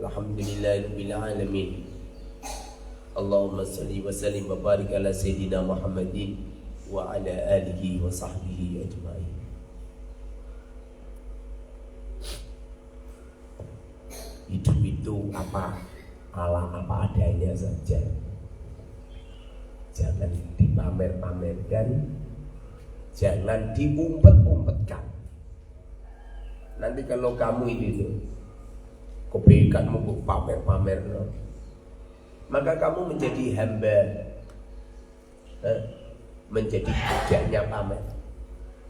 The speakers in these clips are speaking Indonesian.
Alhamdulillahirabbil alamin. Allahumma shalli wa sallim wa barik ala sayyidina Muhammadin wa ala alihi wa sahbihi ajma'in. Hidup itu apa adanya saja. Jangan dipamer-pamerkan, jangan diumpet-umpetkan. Nanti kalau kamu itu kebaikanmu kok pamer-pamer, maka kamu menjadi hamba, menjadi budaknya pamer.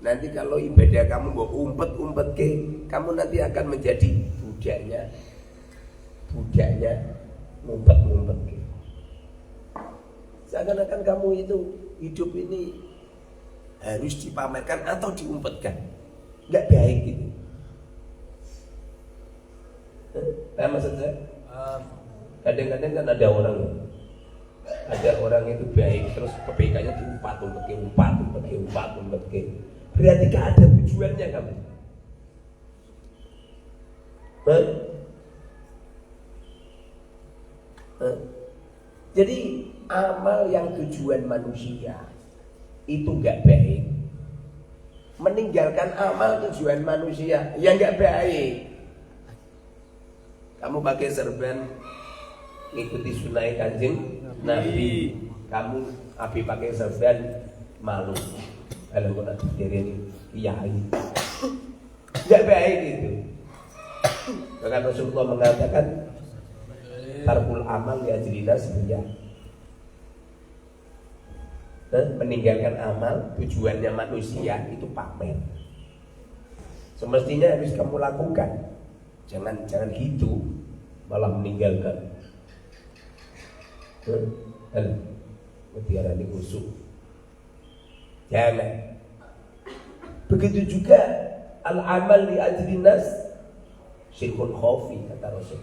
Nanti kalau ibadah kamu kok umpet-umpet ke, kamu nanti akan menjadi budaknya ngumpet-ngumpet ke. Seakan-akan kamu itu hidup ini harus dipamerkan atau diumpetkan, nggak baik gitu. Nah, maksudnya kadang-kadang kan ada orang itu baik terus kebaikannya diumpat, berarti gak ada tujuannya kamu. Jadi amal yang tujuan manusia itu gak baik. Meninggalkan amal tujuan manusia yang gak baik. Kamu pakai serban ngikuti sunnah Kanjeng Nabi, kamu pakai serban malu. Kalau kau nak diri ini kiai, tidak baik itu. Maka Rasulullah mengatakan tarkul amal ya jilina sebenarnya. Dan meninggalkan amal tujuannya manusia itu pamer. Semestinya harus kamu lakukan. Jangan gitu, malah meninggalkan. Mutiara ini kusuk. Jangan. Begitu juga al-amal li ajlin nas syirkun khafi, kata Rasul.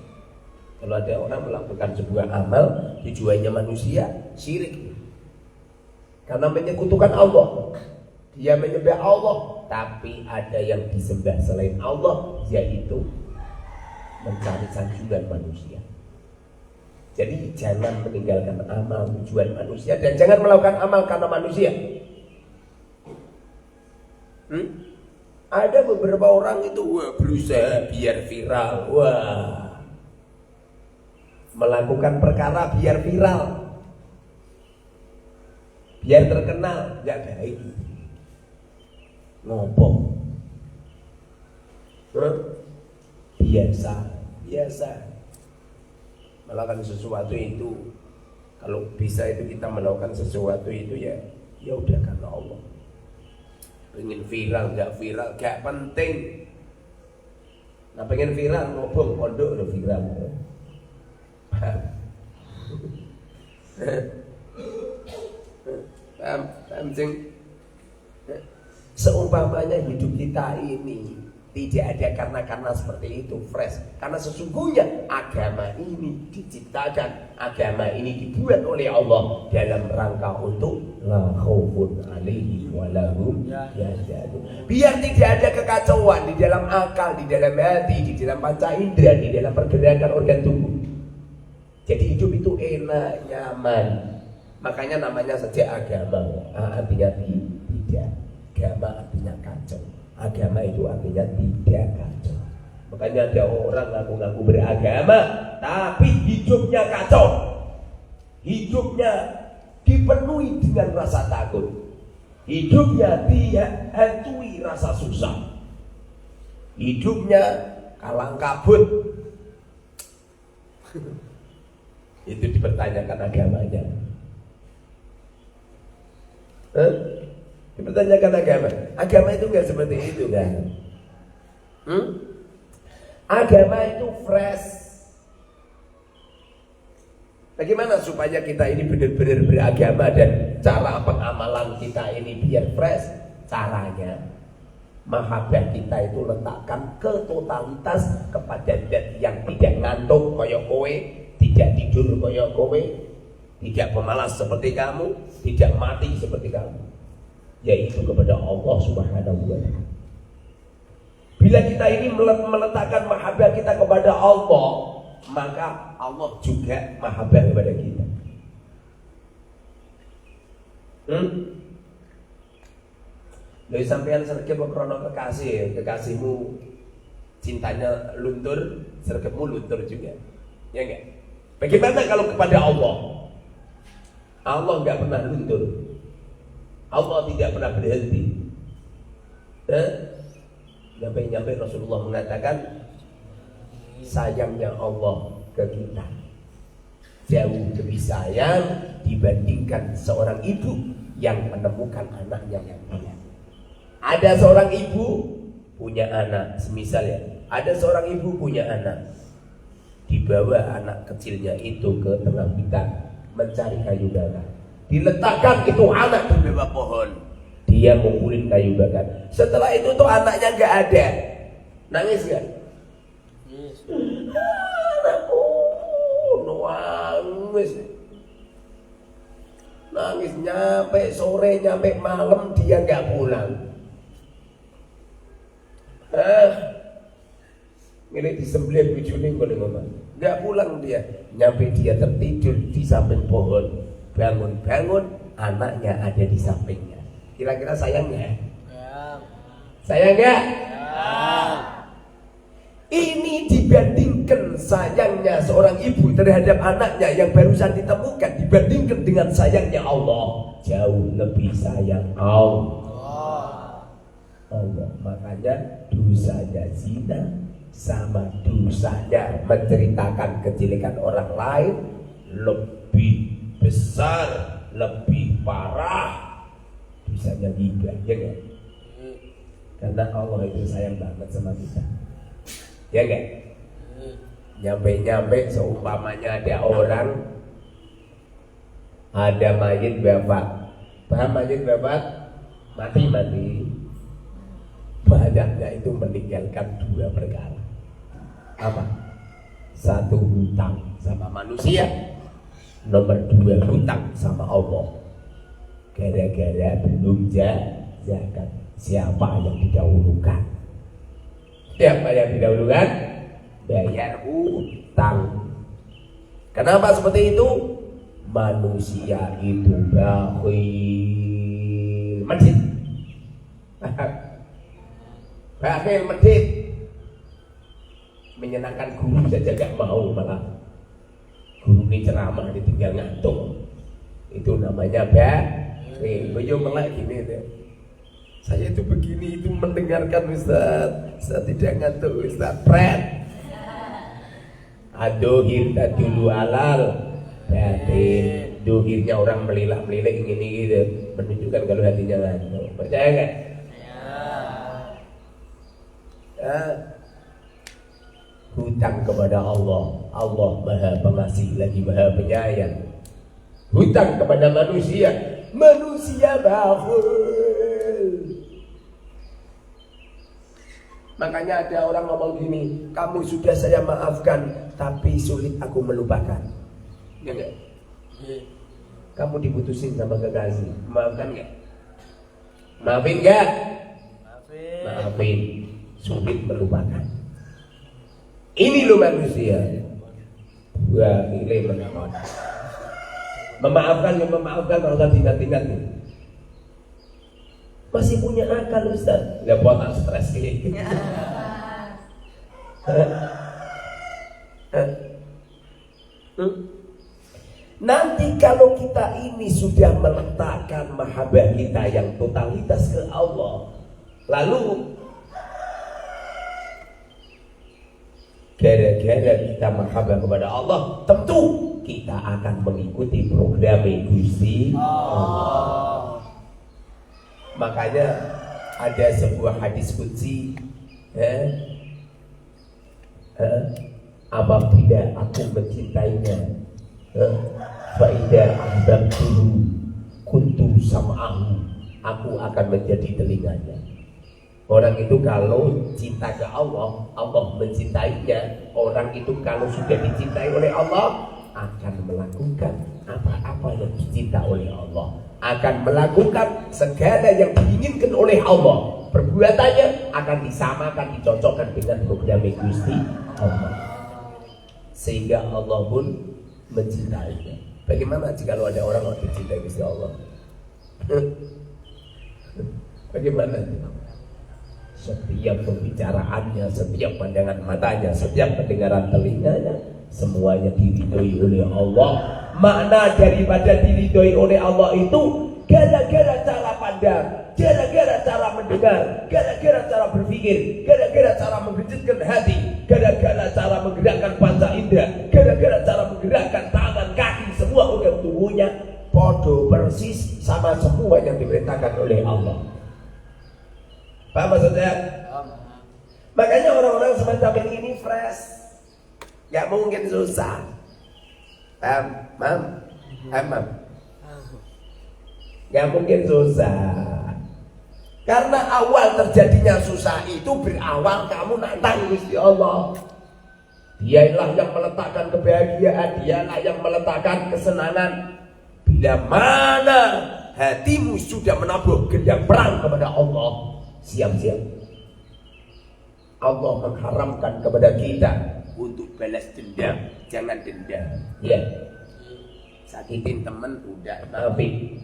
Kalau ada orang melakukan sebuah amal tujuannya manusia, syirik. Karena menyekutukan Allah. Dia menyembah Allah, tapi ada yang disembah selain Allah, yaitu mencari sanjungan manusia. Jadi jangan meninggalkan amal tujuan manusia dan jangan melakukan amal karena manusia. Ada beberapa orang itu berusaha biar viral, melakukan perkara biar viral, biar terkenal, nggak baik. Ngopong, biasa melakukan sesuatu itu, kalau bisa itu kita melakukan sesuatu itu ya udah karena Allah. Pengen viral gak penting. Nah pengen viral ngobong pondok udah viral. Paham sing? Seumpamanya hidup kita ini tidak ada karena seperti itu fresh. Karena sesungguhnya agama ini diciptakan, agama ini dibuat oleh Allah dalam rangka untuk la khaufun alaihi wa lahum yahzanun. Biar tidak ada kekacauan di dalam akal, di dalam hati, di dalam panca indera, di dalam pergerakan organ tubuh. Jadi hidup itu enak, nyaman. Makanya namanya saja agama. Artinya tidak. Agama artinya kacau. Agama itu artinya tidak kacau. Makanya ada orang ngaku-ngaku beragama tapi hidupnya kacau. Hidupnya dipenuhi dengan rasa takut. Hidupnya dihantui rasa susah. Hidupnya kalang kabut. Itu dipertanyakan agamanya. Dipertanyakan agama. Agama itu enggak seperti itu kan? Agama itu fresh. Bagaimana supaya kita ini benar-benar beragama dan cara pengamalan kita ini biar fresh? Caranya mahabbah kita itu letakkan ke totalitas kepada zat yang tidak ngantuk koyok kowe, tidak tidur koyok kowe, tidak pemalas seperti kamu, tidak mati seperti kamu, yaitu kepada Allah Subhanahu wa ta'ala. Bila kita ini meletakkan mahabbah kita kepada Allah, maka Allah juga maha baik kepada kita. Lalu sampean sergap krono kekasihmu cintanya luntur, sergapmu luntur juga, ya enggak? Bagaimana kalau kepada Allah? Allah enggak pernah luntur, Allah tidak pernah berhenti. Nyampe Rasulullah mengatakan sayangnya Allah ke kita jauh lebih sayang dibandingkan seorang ibu yang menemukan anaknya yang hilang. Ada seorang ibu punya anak, semisal ya, ada seorang ibu punya anak, dibawa anak kecilnya itu ke tengah hutan mencari kayu bakar, diletakkan itu anak di bawah pohon, dia ngumpulin kayu bakar. Setelah itu tuh anaknya nggak ada, nangis nggak? Anakku nangis nyampe sore nyampe malam dia nggak pulang. Ini disembelih bujune ngene ngomong. Nggak pulang dia. Nyampe dia tertidur di samping pohon. Bangun-bangun anaknya ada di sampingnya. Kira-kira sayang nggak? Sayang nggak? Ini dibandingkan sayangnya seorang ibu terhadap anaknya yang barusan ditemukan, dibandingkan dengan sayangnya Allah, jauh lebih sayang Allah. Makanya dosanya zina sama dosanya menceritakan kejelekan orang lain lebih besar, lebih parah dosanya ghibah, ya kan? Karena Allah itu sayang banget sama kita, ya kan? Nyampe seumpamanya ada orang, ada mayit bapak, paham mayit bapak? Mati. Banyaknya itu meninggalkan dua perkara. Apa? Satu, hutang sama manusia. Nomor dua, hutang sama Allah. Gara-gara belum zakat. Siapa yang didahulukan? Siapa yang didahulukan? Bayar hutang. Kenapa seperti itu? Manusia itu bakhil medit. Bakhil medit. Menyenangkan guru saja gak mau, malah guru ini ceramah ditinggal ngantuk. Itu namanya bakhil. Beliau malah gini deh. Saya itu begini itu mendengarkan Ustaz, saya tidak ngantuk Ustaz. Pret. Adohir dulu alal batin. Dohirnya orang melilah-melilah ini gitu, menunjukkan kalau hatinya ngantuk. Percaya nggak? Hutang kepada Allah, Allah Maha Pengasih lagi Maha Penyayang. Hutang kepada manusia, manusia bakhil. Makanya ada orang ngomong gini, kamu sudah saya maafkan, tapi sulit aku melupakan. Ya enggak? Kamu diputusin sama kekasih, maafkan enggak? Maafin enggak? Maafin. Sulit melupakan. Ini lo manusia. Wah, ini memaafkan yang memaafkan kalau tindak-tindak nih. Masih punya akal Ustaz. Nggak buat tak stres gitu. Nanti kalau kita ini sudah meletakkan mahabbah kita yang totalitas ke Allah, lalu gara-gara kita mahabbah kepada Allah, tentu kita akan mengikuti program Gusti Allah. Makanya ada sebuah hadis qudsi, apabila aku mencintainya, fa idza ahbabtuhu kuntu sam'ahu, aku akan menjadi telinganya. Orang itu kalau cinta ke Allah, Allah mencintainya. Orang itu kalau sudah dicintai oleh Allah, akan melakukan apa-apa yang dicinta oleh Allah, akan melakukan segala yang diinginkan oleh Allah. Perbuatannya akan disamakan, dicocokkan dengan program Gusti Allah. sehingga Allah pun mencintainya. Bagaimana jika ada orang yang dicintai Gusti Allah? Bagaimana? Setiap pembicaraannya, setiap pandangan matanya, setiap pendengaran telinganya, semuanya diridhoi oleh Allah. Makna daripada diridhoi oleh Allah itu gara-gara cara pandang, gara-gara cara mendengar, gara-gara cara berpikir, gara-gara cara menggejutkan hati, gara-gara cara menggerakkan panca indera, gara-gara cara menggerakkan tangan, kaki, semua organ tubuhnya podo persis sama semua yang diperintahkan oleh Allah. Paham maksudnya? Makanya orang-orang semacam ini fresh, gak mungkin susah. Paham? Paham? Gak mungkin susah. Karena awal terjadinya susah itu berawal kamu nantang Gusti Allah. Dialah yang meletakkan kebahagiaan, dialah yang meletakkan kesenangan. Bila mana hatimu sudah menabuh gendang perang kepada Allah, siap-siap. Allah mengharamkan kepada kita untuk balas dendam. Jangan dendam. Ya. Sakitin teman udah maafin.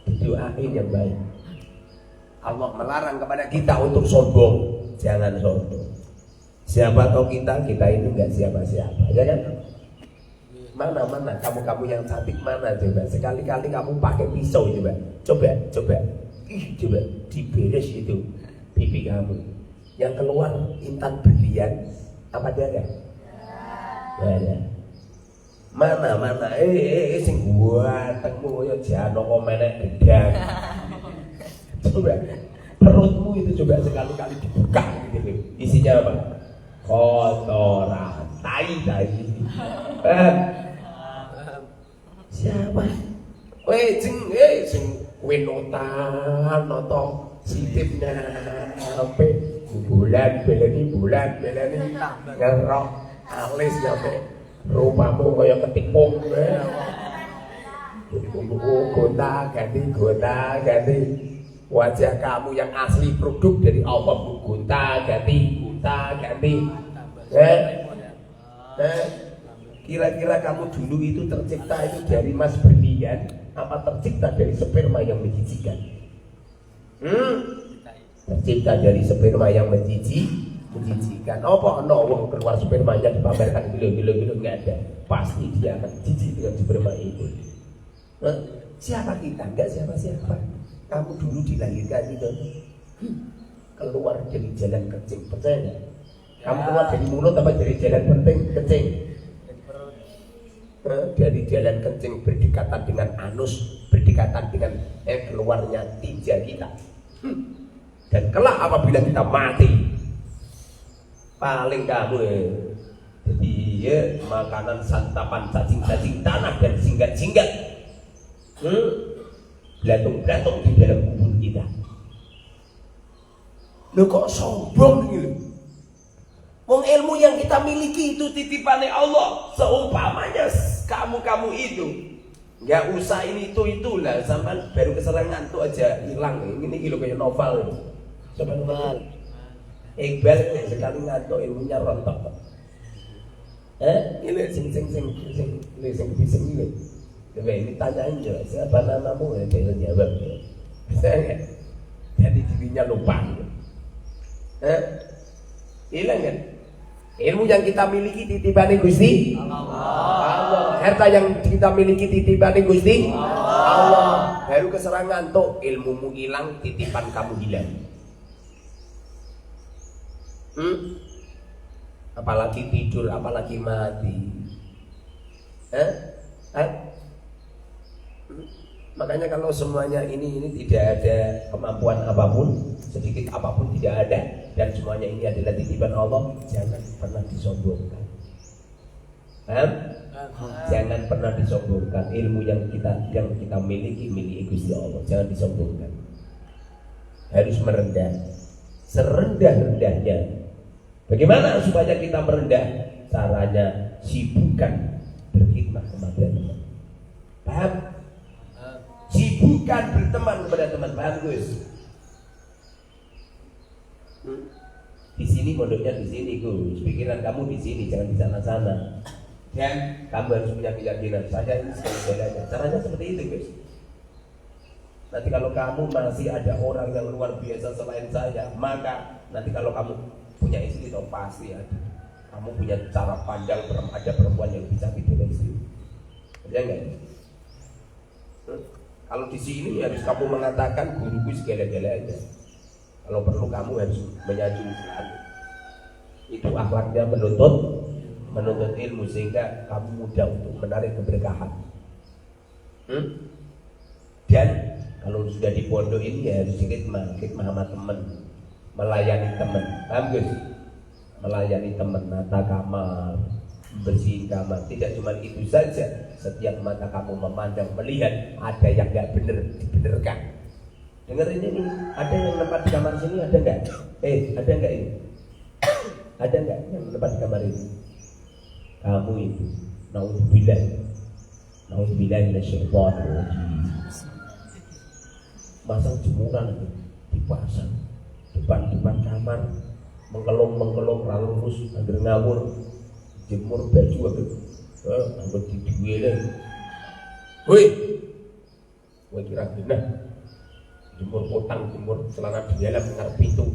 Doain yang baik. Allah melarang kepada kita untuk sombong. Jangan sombong. Siapa tahu kita ini enggak siapa-siapa, ya kan? Mana kamu yang cantik mana coba? Sekali-kali kamu pakai pisau coba. Coba diberes itu pipi kamu. Yang keluar intan berlian apa dia? Ya. Mana sing gantengmu ya jano kok menek gedang. Coba perutmu itu coba sekali-kali dibuka gitu. Isinya apa? Kotoran, tai. Siapa? Sing wenotan noto sitipnya sampai bulan belani ngerok alis sampai rupamu kaya ketikung. Gonta ganti wajah kamu yang asli produk dari Allah, gonta ganti. Kira-kira kamu dulu itu tercipta itu dari emas berlian apa tercipta dari sperma yang menjijikan? Tercipta dari sperma yang menjijikan. Apa wong keluar spermanya dipamerkan gila enggak ada. Pasti dia akan jijik dengan sperma itu. Siapa kita? Enggak siapa-siapa. Kamu dulu dilahirkan itu keluar dari jalan kencing, percaya enggak? Kamu keluar dari mulut apa dari jalan kencing? Dari jalan kencing berdekatan dengan anus, berdekatan dengan keluarnya tinja kita. Dan kelak apabila kita mati, paling kamu jadi makanan santapan cacing tanah dan singgat belatung di dalam kubur kita. Loh kok sombong gitu? Wong ilmu yang kita miliki itu titipannya Allah. Seumpamanya kamu itu nggak usah ini itulah, sampai baru keserangan tuh aja hilang. Ini kilo kayak novel. Coba novel. Iqbal sekali ngantuk ilmunya rontok. Ini sing bising ini. Coba ini tanyain aja, siapa namamu? Dia jawab. Bisa nggak? Jadi dirinya lupa. Hilang kan? Ilmu yang kita miliki titipane Gusti Allah. Harta yang kita miliki titipane Gusti Allah. Baru keserangan tuh ilmumu hilang, titipan kamu hilang. Apalagi tidur, apalagi mati. Makanya kalau semuanya ini tidak ada kemampuan apapun, sedikit apapun tidak ada, dan semuanya ini adalah titipan Allah, jangan pernah disombongkan. Jangan pernah disombongkan ilmu yang kita miliki Gusti Allah, jangan disombongkan. Harus merendah, serendah-rendahnya. Bagaimana supaya kita merendah? Caranya sibukkan berkhidmat kepada teman. Paham? Sibukkan berteman kepada teman. Paham Gus? Di sini mondoknya di sini Gus, pikiran kamu di sini, jangan di sana-sana. Dan kamu harus punya keyakinan saya ini segala-galanya. Caranya seperti itu Gus. Nanti kalau kamu masih ada orang yang luar biasa selain saya, maka nanti kalau kamu punya istri itu pasti ada. Kamu punya cara pandang, ada perempuan yang bisa bikin istri. Ya enggak? Kalau di sini harus kamu mengatakan guruku segala-galanya. Kalau perlu kamu harus menyatu Islam. Itu akhlaknya menuntut ilmu sehingga kamu mudah untuk menarik keberkahan. Dan kalau sudah di pondok ini ya harus khidmah sama teman, melayani teman. Paham Gus? Melayani teman, nata kamar, bersihin kamar. Tidak cuma itu saja. Setiap mata kamu memandang, melihat ada yang nggak benar, dibenarkan. Dengerin ini, ada yang nempat di kamar sini, ada nggak? Ada nggak ini? Ada nggak yang nempat di kamar ini? Kamu itu, naudzubillah minasyaitonir rajim. Masang jemuran itu dipasang depan kamar, mengkelong ralurus, angger ngawur, jemur baju anggur diduwe. Woi, kira benar. Jemur potang, jemur celana di dalam ngarep itu.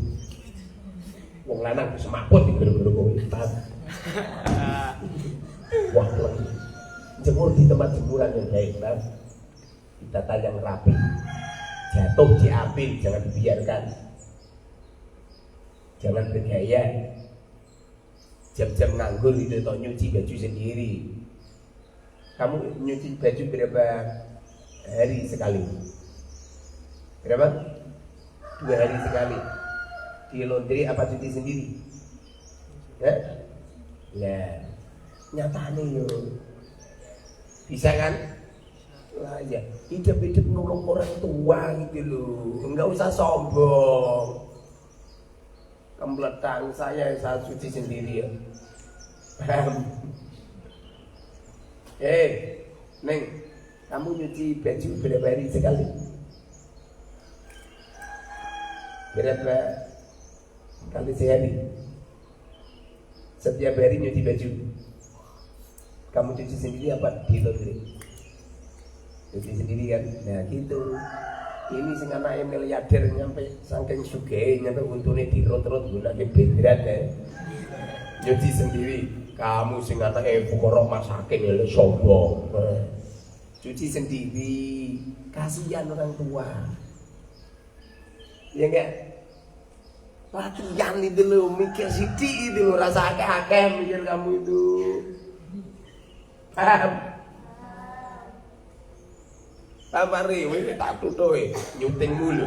Wong lanang semaput di gero-gero kowe. Wah, jemur di tempat jemuran yang baik, Bang. Ditata yang rapi. Jatuh diambil, jangan dibiarkan. Jangan bergaya. Jam-jam nganggur itu toh nyuci baju sendiri. Kamu nyuci baju berapa hari sekali? Berapa? 2 hari sekali. Di laundry apa cuci sendiri? Ya, nyatane yo. Bisa kan? Lah ya, hidup nolong orang tua gitu loh. Enggak usah sombong. Kembletang saya cuci sendiri ya. Neng, kamu nyuci baju berapa hari sekali? Berapa kali sehari? Setiap hari nyuci baju. Kamu cuci sendiri apa di laundry? Cuci sendiri kan? Nah gitu. Ini sing anake miliarder nyampe saking sugih nyampe untune dirot-rot gunake bendrat ya. Nyuci sendiri. Kamu sing anake fuqara masakin ya sombong. Cuci sendiri. Kasihan orang tua. Ya enggak? Latihan itu loh, mikir sidik itu loh, rasa akeh-akeh mikir kamu itu. Paham? Tamari, ini tak tutup nyuting mulu.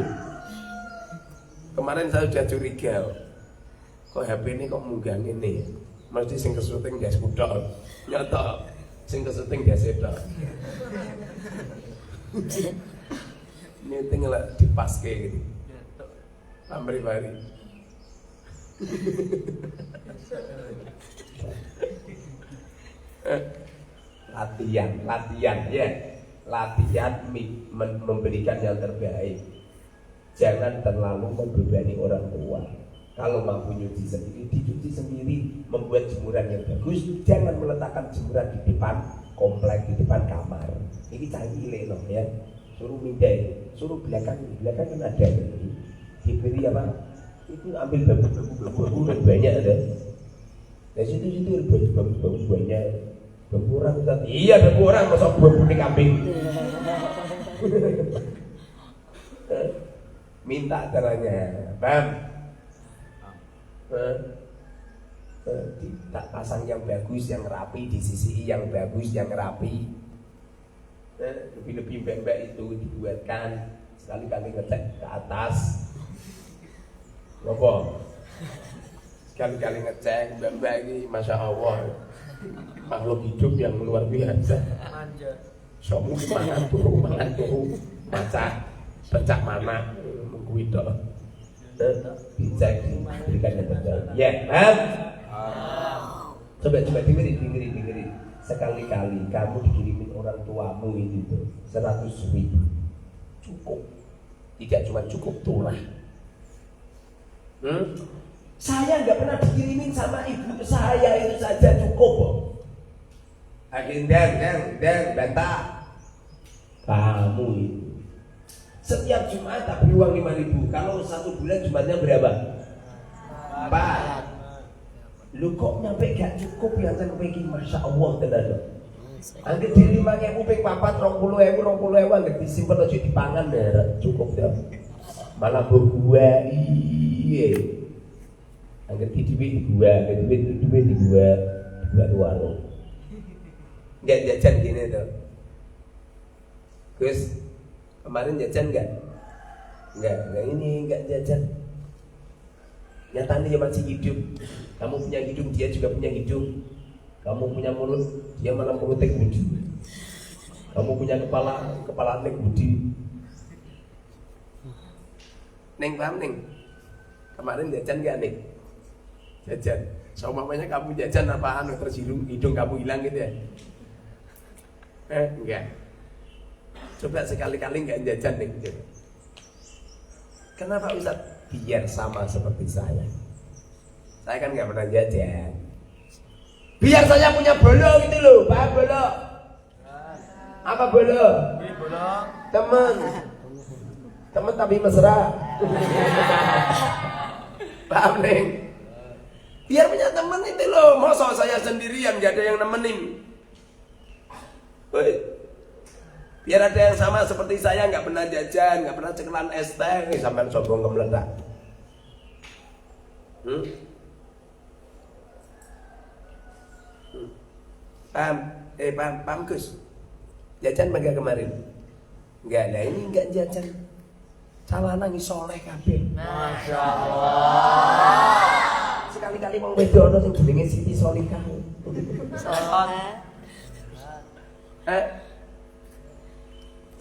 Kemarin saya sudah curiga, kok HP ini kok munggah ini? Mesti sing kesuting dia sepudok, nyata sing kesuting dia sedok. Nyuting lah dipaske gitu. Pamri-pamri. Latihan ya. Latihan memberikan yang terbaik. Jangan terlalu membebani orang tua. Kalau mampu nyuci sendiri, dicuci sendiri. Membuat jemuran yang bagus. Jangan meletakkan jemuran di depan komplek, di depan kamar. Ini canggih loh ya. Suruh mindai, suruh belakang kan ada ini. Diberi apa? Itu ambil bambu banyak ada. Dari situ bagus banyak. Bambu orang kita, iya bambu orang masa bambu di kambing. Minta caranya, paham? Tak pasang yang bagus, yang rapi, di sisi yang bagus, yang rapi. Lebih bembek itu dibuatkan sekali-kali ngecek ke atas. Lopo, sekali-kali ngecek bembek ini, masya Allah, makhluk hidup yang luar biasa. Somu mangan turu, maca, pencak mana, mengkuit dok. Dicek, berikan yang terbaik. Ya, paham? Coba dengerin. Sekali-kali kamu dikirimin orang tuamu itu 100.000 cukup. Tidak cuma cukup turah. Saya nggak pernah dikirimin sama ibu saya, itu saja cukup. Dan bantah. Kamu itu setiap Jumat tak beri uang 5.000. Kalau 1 bulan Jumatnya berapa? 4. Lu kok nyampe gak cukup ya kan pengen, Masya Allah tenan. Angger di 5.000 ping 4 20.000 angger disimpen aja dipangan ya cukup ya. Malah gua iye. Angger di duit di gua warung. Enggak jajan gini tuh. Gus, kemarin jajan enggak? Enggak ini enggak jajan. Nyatanya dia masih hidup. Kamu punya hidung, dia juga punya hidung. Kamu punya mulut, dia malah mulutnya budi. Kamu punya kepala budi. Neng paham neng? Kemarin jajan enggak neng? Jajan. So mamanya kamu jajan apaan? Terus hidung kamu hilang gitu ya? Enggak. Coba sekali-kali enggak jajan neng. Kenapa Ustaz? Biar sama seperti saya. Saya kan enggak pernah jajan. Biar saya punya bolo gitu loh. Paham bolo? Apa bolo? Teman tapi mesra. Paham neng? Biar punya teman itu loh. Masa saya sendirian gak ada yang nemenin. Biar ada yang sama seperti saya, nggak pernah jajan, nggak pernah cekelan es teh, sampai sombong kemeledak. Paham Gus. Jajan bangga kemarin. Enggak, lah ini enggak jajan. Calana ngi soleh kabeh. Masya Allah. Sekali-kali wong wedono sing jenenge Siti Solikah.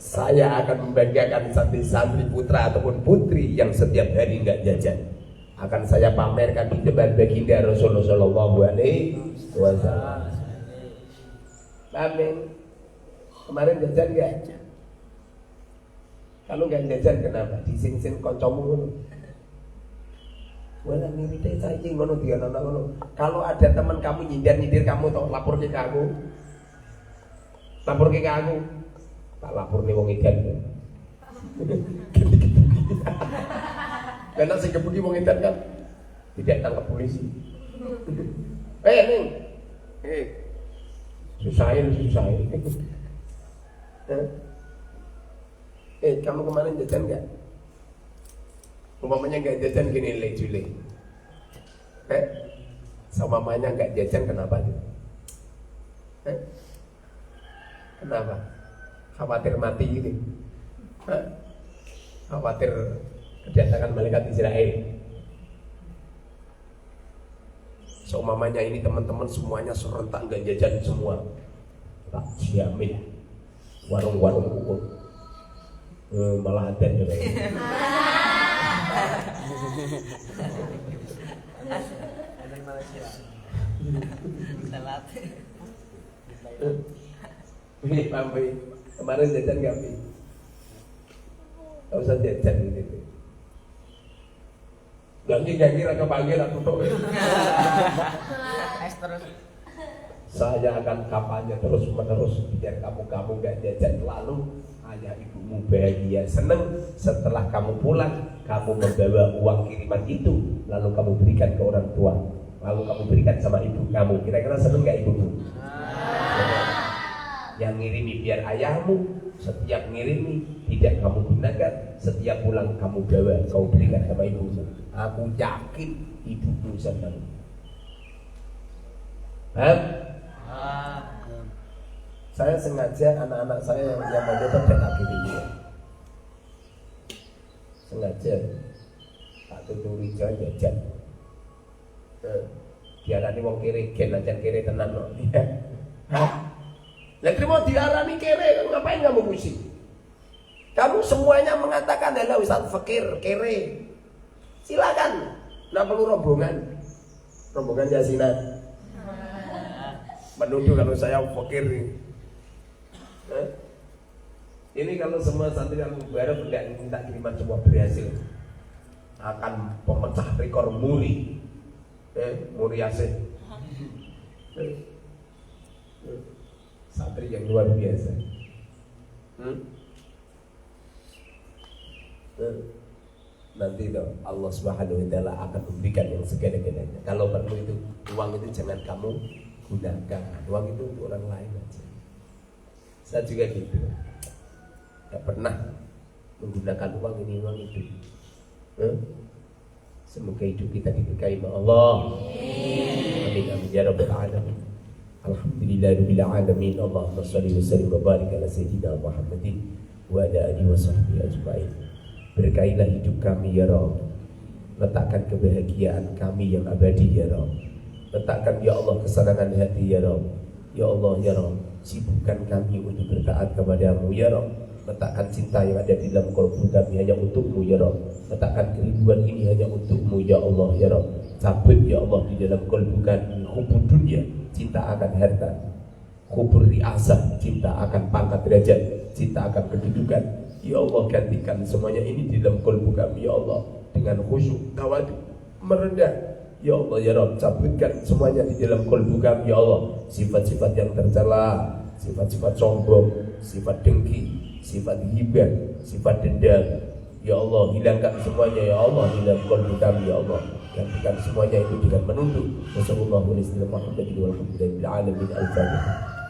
Saya akan membanggakan santri-santri putra ataupun putri yang setiap hari enggak jajan. Akan saya pamerkan di depan baginda Rasulullah Shallallahu Alaihi Wasallam. Amin. Kemarin jajan enggak? Kalau enggak jajan kenapa? Disin-sin kancamu. Wala mirite saiki ngono diana ngono. Kalau ada teman kamu nyindir kamu atau lapor ke aku. Lapor ke aku. Tak lapor nih wong edan. Karena sing kebuki wong edan kan tidak tangkap polisi. Ning. Susahin. Kamu kemarin jajan enggak? Umpamanya enggak jajan gini le. Sama mamanya enggak jajan kenapa gitu? Kenapa? Khawatir mati gitu. Khawatir kedatangan malaikat Israel. Seumpamanya ini teman-teman semuanya serentak enggak jajan semua. Tak jamin warung-warung kuku malah ada juga. Ini pampi kemarin jajan nggak pi? Gak usah jajan gitu. Janji raka panggil aku tuh. Saya akan kampanye terus menerus biar kamu nggak jajan, lalu ayah ibumu bahagia seneng. Setelah kamu pulang, kamu membawa uang kiriman itu, lalu kamu berikan ke orang tua, lalu kamu berikan sama ibu kamu. Kira-kira seneng nggak ibumu? Yang ngirimi biar ayahmu, setiap ngirimi tidak kamu gunakan, setiap pulang kamu bawa, kau berikan sama ibumu. Aku yakin ibumu senang. Saya sengaja anak-anak saya yang mau datang dan tak kiri. Sengaja tak tuturi jajan. Diarani wong kiri, gen aja kiri tenan loh. Lagi mau diarani kere, ngapain kamu pusing? Kamu semuanya mengatakan adalah Ustaz fakir, kere. Silakan. Nah perlu rombongan yasinan. Menuduh kalau saya fakir. Ini kalau semua santri yang baru tidak minta kiriman semua berhasil, akan pemecah rekor muri. Muriase. Santri yang luar biasa. Nanti Allah Subhanahu wa taala akan memberikan yang segala-galanya. Kalau perlu itu uang itu jangan kamu gunakan. Uang itu untuk orang lain aja. Saya juga gitu. Tidak pernah menggunakan uang ini uang itu. Semoga hidup kita diberkahi oleh Allah. Amin amin ya rabbal alamin. Alhamdulillahirabbil alamin. Allahumma shalli wa sallim wa barik ala sayyidina Muhammadin wa ala alihi wa sahbihi ajmain. Berkailah hidup kami ya Rabb. Letakkan kebahagiaan kami yang abadi ya Rabb. Letakkan ya Allah kesenangan hati ya Rabb. Ya Allah ya Rabb, sibukkan kami untuk bertaat kepadamu ya Rabb. Letakkan cinta yang ada di dalam kalbu kami hanya untukmu ya Rabb. Letakkan kerinduan ini hanya untukmu ya Allah ya Rabb. Cabut ya Allah di dalam kalbu kami hubud dunia, cinta akan harta, hubur riasah, cinta akan pangkat derajat, cinta akan kedudukan. Ya Allah, gantikan semuanya ini di dalam kalbu kami ya Allah dengan khusyuk, tawadu, merendah. Ya Allah ya Rabb, cabutkan semuanya di dalam kalbu kami ya Allah, sifat-sifat yang tercela, sifat-sifat sombong, sifat dengki, sifat hibah, sifat dendam. Ya Allah, hilangkan semuanya ya Allah di dalam kalbu kami ya Allah. Gantikan semuanya itu dengan menunduk. Wassalamualaikum warahmatullahi wabarakatuh.